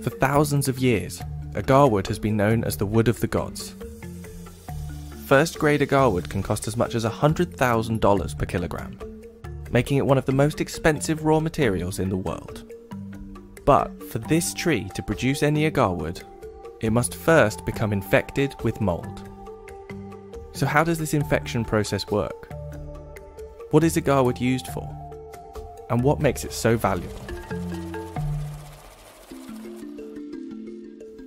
For thousands of years, agar wood has been known as the wood of the gods. First grade agar wood can cost as much as $100,000 per kilogram, making it one of the most expensive raw materials in the world. But for this tree to produce any agar wood, it must first become infected with mold. So how does this infection process work? What is agar wood used for? And what makes it so valuable?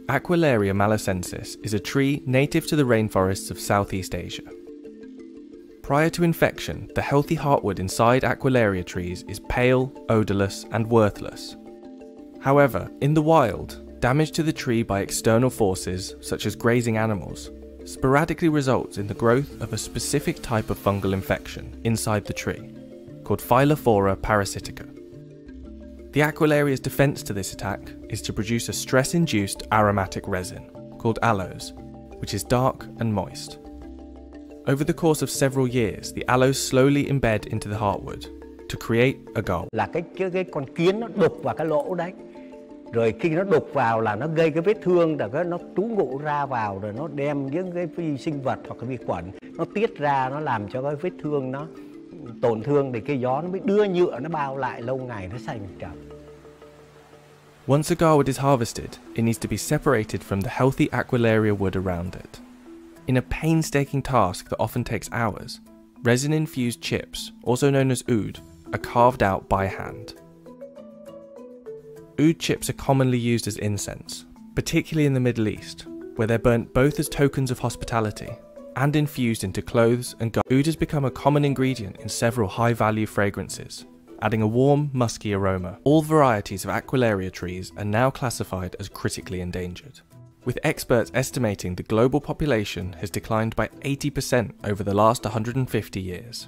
Aquilaria malacensis is a tree native to the rainforests of Southeast Asia. Prior to infection, the healthy heartwood inside Aquilaria trees is pale, odourless, and worthless. However, in the wild, damage to the tree by external forces, such as grazing animals, sporadically results in the growth of a specific type of fungal infection inside the tree, called Phylophthora parasitica. The Aquilaria's defense to this attack is to produce a stress-induced aromatic resin, called aloes, which is dark and moist. Over the course of several years, the aloes slowly embed into the heartwood to create agar. Là cái con kiến nó đục vào cái lỗ đấy. Rồi khi nó đục vào là nó gây cái vết thương, rồi nó trú ngụ ra vào, rồi nó đem những cái vi sinh vật hoặc cái vi khuẩn nó tiết ra, nó làm cho cái vết thương nó tổn thương, thì cái gió nó mới đưa nhựa nó bao lại, lâu ngày nó thành trầm. Once agar wood is harvested, it needs to be separated from the healthy Aquilaria wood around it. In a painstaking task that often takes hours, resin-infused chips, also known as oud, are carved out by hand. Oud chips are commonly used as incense, particularly in the Middle East, where they're burnt both as tokens of hospitality and infused into clothes and garments. Oud has become a common ingredient in several high-value fragrances, adding a warm, musky aroma. All varieties of Aquilaria trees are now classified as critically endangered, with experts estimating the global population has declined by 80% over the last 150 years.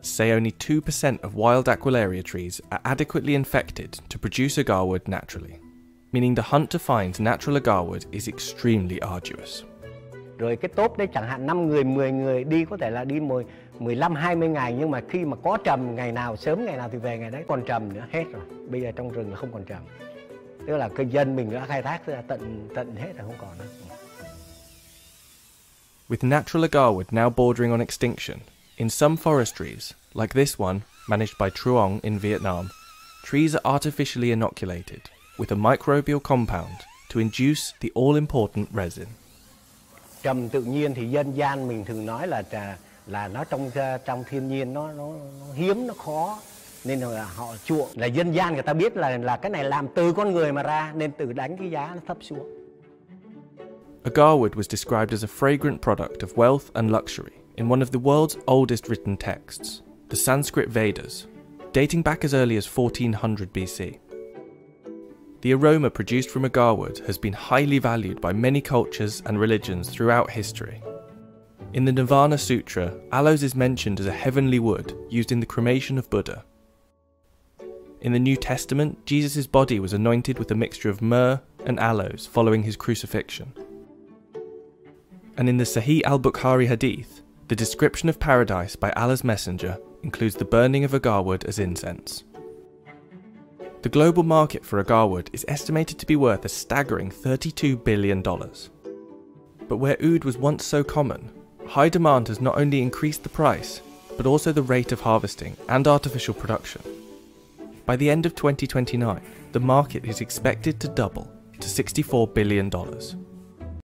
Say only 2% of wild Aquilaria trees are adequately infected to produce agar wood naturally, meaning the hunt to find natural agar wood is extremely arduous. Rồi cái tốp đấy chẳng hạn 5 người, 10 người đi có thể là đi 15-20 ngày, nhưng mà khi mà có trầm ngày nào sớm ngày nào thì về ngày đấy, còn trầm nữa hết rồi. Bây giờ trong rừng là không còn trầm. Tức là cái dân mình đã khai thác ra tận hết rồi, không còn nữa. With natural agar wood now bordering on extinction, in some forestries, like this one managed by Trong in Vietnam, trees are artificially inoculated with a microbial compound to induce the all-important resin. Trầm tự nhiên thì dân gian mình thường nói là nó trong thiên nhiên nó hiếm, nó khó, nên là họ chuộng. Là dân gian người ta biết là cái này làm từ con người mà ra, nên tự đánh cái giá nó thấp xuống. Agar wood was described as a fragrant product of wealth and luxury in one of the world's oldest written texts, the Sanskrit Vedas, dating back as early as 1400 BC. The aroma produced from agar wood has been highly valued by many cultures and religions throughout history. In the Nirvana Sutra, aloes is mentioned as a heavenly wood used in the cremation of Buddha. In the New Testament, Jesus' body was anointed with a mixture of myrrh and aloes following his crucifixion. And in the Sahih al-Bukhari hadith, the description of paradise by Allah's messenger includes the burning of agar wood as incense. The global market for agar wood is estimated to be worth a staggering $32 billion. But where oud was once so common, high demand has not only increased the price, but also the rate of harvesting and artificial production. By the end of 2029, the market is expected to double to $64 billion,